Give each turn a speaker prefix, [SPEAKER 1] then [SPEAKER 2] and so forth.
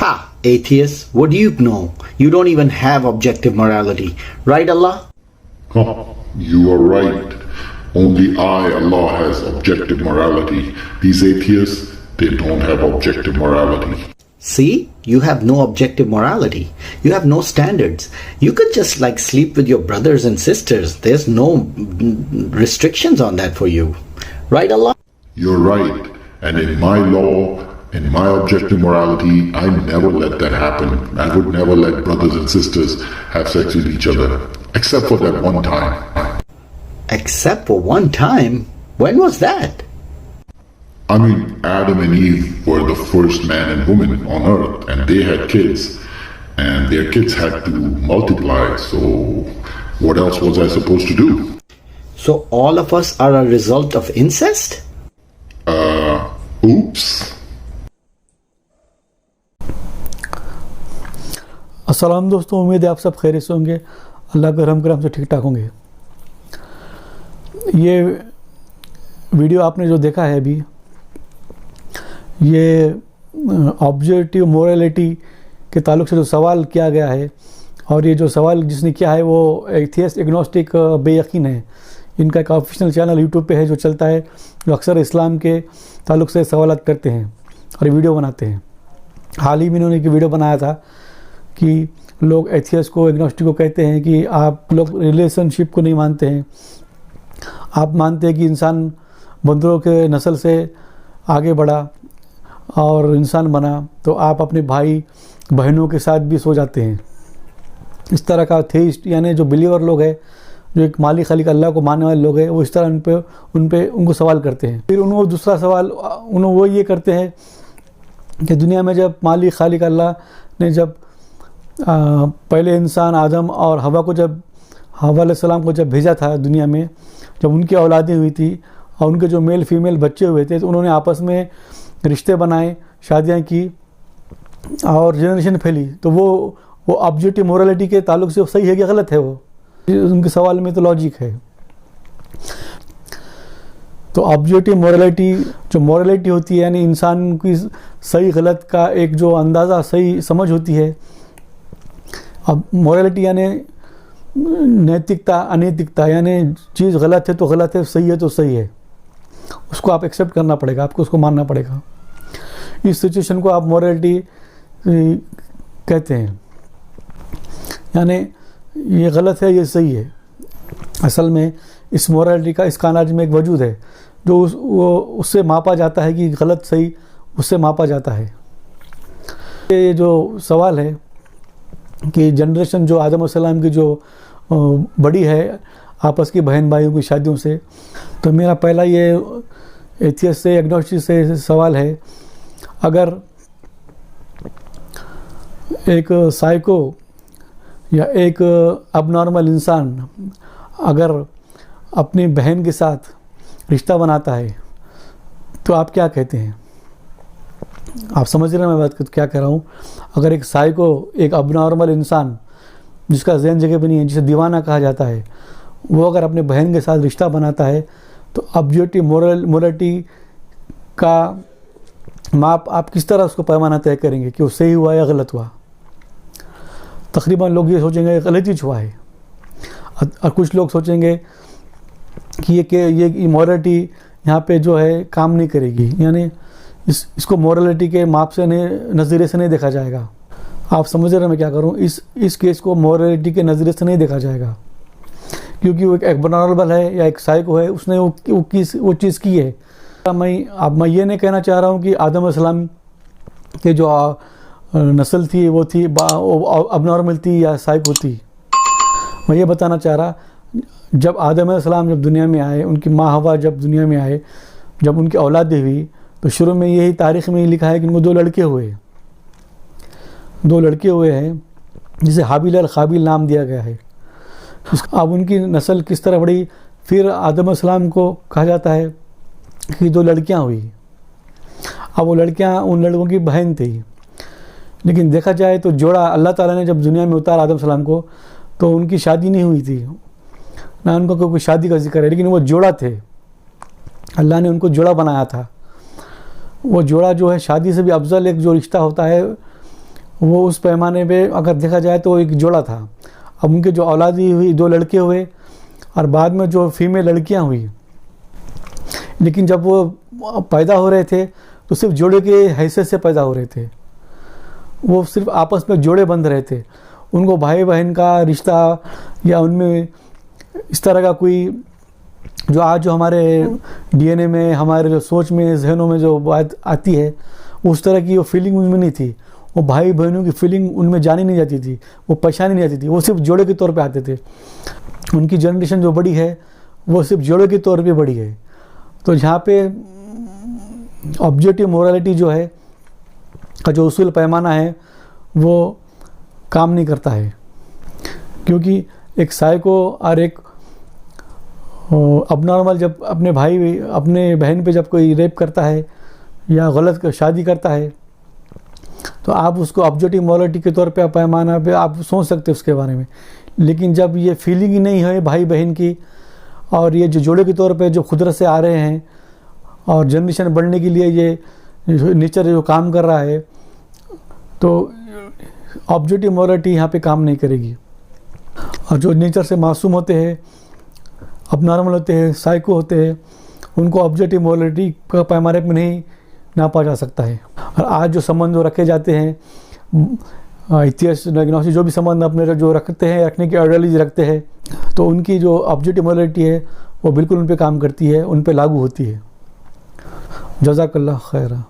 [SPEAKER 1] Ha, atheist, what do you know? You don't even have objective morality. Right, Allah?
[SPEAKER 2] You are right. Only I, Allah, has objective morality. These atheists, they don't have objective morality.
[SPEAKER 1] See, you have no objective morality. You have no standards. You could just like sleep with your brothers and sisters. There's no restrictions on that for you. Right, Allah?
[SPEAKER 2] You're right. And in my law, in my objective morality, I never let that happen. I would never let brothers and sisters have sex with each other. Except for that one time.
[SPEAKER 1] Except for one time? When was that?
[SPEAKER 2] I mean, Adam and Eve were the first man and woman on earth, and they had kids, and their kids had to multiply, so what else was I supposed to do?
[SPEAKER 1] So all of us are a result of incest?
[SPEAKER 2] Oops.
[SPEAKER 3] अस्सलाम दोस्तों, उम्मीद है आप सब खैरियत से होंगे, अल्लाह के रहम करम से ठीक ठाक होंगे। ये वीडियो आपने जो देखा है अभी, ये ऑब्जेक्टिव मोरालिटी के ताल्लुक से जो सवाल किया गया है, और ये जो सवाल जिसने किया है वो एथियस्ट एग्नोस्टिक बेयकीन है। इनका एक ऑफिशियल चैनल यूट्यूब पे है जो चलता है, जो अक्सर इस्लाम के ताल्लुक से सवालात करते हैं और वीडियो बनाते हैं। हाल ही में इन्होंने एक वीडियो बनाया था कि लोग एथियस्ट को, एग्नोस्टिक को कहते हैं कि आप लोग रिलेशनशिप को नहीं मानते हैं, आप मानते हैं कि इंसान बंदरों के नस्ल से आगे बढ़ा और इंसान बना, तो आप अपने भाई बहनों के साथ भी सो जाते हैं। इस तरह का थेइस्ट यानी जो बिलीवर लोग हैं, जो एक मालिक खालिक अल्लाह को मानने वाले लोग हैं, वो इस तरह उनको सवाल करते हैं। फिर उनको दूसरा सवाल वो ये करते हैं कि दुनिया में जब मालिक खालिक अल्लाह ने जब पहले इंसान आदम और हवा अलैहिस्सलाम को जब भेजा था दुनिया में, जब उनकी औलादें हुई थी और उनके जो मेल फीमेल बच्चे हुए थे, तो उन्होंने आपस में रिश्ते बनाए, शादियां की और जनरेशन फैली। तो वो ऑब्जेक्टिव मोरालिटी के ताल्लुक से सही है कि गलत है? वो उनके सवाल में तो लॉजिक है। तो ऑब्जेक्टिव मोरालिटी, जो मोरालिटी होती है यानी इंसान की सही गलत का एक जो अंदाज़ा, सही समझ होती है। अब मोरालिटी यानी नैतिकता, अनैतिकता, यानी चीज़ गलत है तो गलत है, सही है तो सही है, उसको आप एक्सेप्ट करना पड़ेगा, आपको उसको मानना पड़ेगा। इस सिचुएशन को आप मोरालिटी कहते हैं, यानी ये गलत है, ये सही है। असल में इस मोरालिटी का, इस कानाज में एक वजूद है जो उससे मापा जाता है कि गलत सही उससे मापा जाता है। ये जो सवाल है कि जनरेशन जो आदम अलैहिस्सलाम की जो बड़ी है आपस की बहन भाइयों की शादियों से, तो मेरा पहला ये एथियस्ट से, एग्नोस्टिक से सवाल है, अगर एक साइको या एक अबनॉर्मल इंसान अगर अपनी बहन के साथ रिश्ता बनाता है तो आप क्या कहते हैं? आप समझ रहे हैं मैं बात क्या कह रहा हूँ? अगर एक साइको, एक अबनॉर्मल इंसान जिसका ज़हन जगह भी नहीं है, जिसे दीवाना कहा जाता है, वो अगर अपने बहन के साथ रिश्ता बनाता है, तो ऑब्जेक्टिव मोरालिटी का माप आप किस तरह उसको पैमाना तय करेंगे कि वो सही हुआ या गलत हुआ? तकरीबन लोग ये सोचेंगे गलत ही हुआ है, और कुछ लोग सोचेंगे कि ये मोरालिटी यहाँ पे जो है काम नहीं करेगी, यानी इसको मोरालिटी के माप से नज़रिए से नहीं देखा जाएगा। आप समझ रहे हैं मैं क्या करूँ? इस केस को मोरालिटी के नज़रिए से नहीं देखा जाएगा, क्योंकि वो एक एबनॉर्मल है या एक साइको है, उसने वो चीज़ की है। मैं ये नहीं कहना चाह रहा हूँ कि आदम अलैहिस्सलाम के जो नस्ल थी वो थी अबनॉर्मल थी या साइको थी। मैं ये बताना चाह रहा, जब आदम अलैहिस्सलाम जब दुनिया में आए, उनकी माँ हवा जब दुनिया में आए, जब उनकी औलादें हुई, तो शुरू में यही तारीख़ में लिखा है कि उनको दो लड़के हुए हैं, जिसे हाबिल और काबिल नाम दिया गया है। अब उनकी नस्ल किस तरह बढ़ी, फिर आदम अलैहिस्सलाम को कहा जाता है कि दो लड़कियां हुई। अब वो लड़कियां उन लड़कों की बहन थी, लेकिन देखा जाए तो जोड़ा अल्लाह ताला ने जब दुनिया में उतारा आदम अलैहिस्सलाम को, तो उनकी शादी नहीं हुई थी, ना उनको कोई शादी का जिक्र है, लेकिन वो जोड़ा थे, अल्लाह ने उनको जोड़ा बनाया था। वो जोड़ा जो है शादी से भी अफजल एक जो रिश्ता होता है, वो उस पैमाने पे अगर देखा जाए तो एक जोड़ा था। अब उनके जो औलादी हुई 2 लड़के हुए और बाद में जो फीमेल लड़कियां हुई, लेकिन जब वो पैदा हो रहे थे तो सिर्फ जोड़े के हैसियत से पैदा हो रहे थे। वो सिर्फ आपस में जोड़े बंध रहे थे, उनको भाई बहन का रिश्ता या उनमें इस तरह का कोई जो आज जो हमारे डीएनए में, हमारे जो सोच में, जहनों में जो बात आती है, उस तरह की वो फीलिंग उनमें नहीं थी। वो भाई बहनों की फीलिंग उनमें जानी नहीं जाती थी, वो पहचानी नहीं जाती थी, वो सिर्फ जोड़े के तौर पे आते थे। उनकी जनरेशन जो बड़ी है वो सिर्फ जोड़े के तौर पे बड़ी है। तो यहाँ पे ऑब्जेक्टिव मोरालिटी जो है का जो उसूल पैमाना है वो काम नहीं करता है, क्योंकि एक साइको और एक अबनॉर्मल जब अपने भाई अपने बहन पे जब कोई रेप करता है या गलत शादी करता है तो आप उसको ऑब्जेक्टिव मोरालिटी के तौर पे पैमाना पे आप सोच सकते हो उसके बारे में। लेकिन जब ये फीलिंग ही नहीं है भाई बहन की, और ये जो जोड़े के तौर पे जो खुदरत से आ रहे हैं और जनरेशन बढ़ने के लिए ये नेचर जो काम कर रहा है, तो ऑब्जेक्टिव मोरालिटी यहाँ पे काम नहीं करेगी। और जो नेचर से मासूम होते हैं, अबनॉर्मल होते हैं, साइको होते हैं, उनको ऑब्जेक्टिव मोरालिटी का पैमाने पे नहीं नापा जा सकता है। और आज जो संबंध जो रखे जाते हैं, इतिहास डायग्नोसिस जो भी संबंध अपने जो रखते हैं, रखने की आइडियोलॉजी रखते हैं, तो उनकी जो ऑब्जेक्टिव मोरालिटी है वो बिल्कुल उन पे काम करती है, उन पे लागू होती है। जज़ाकल्लाह खैरा।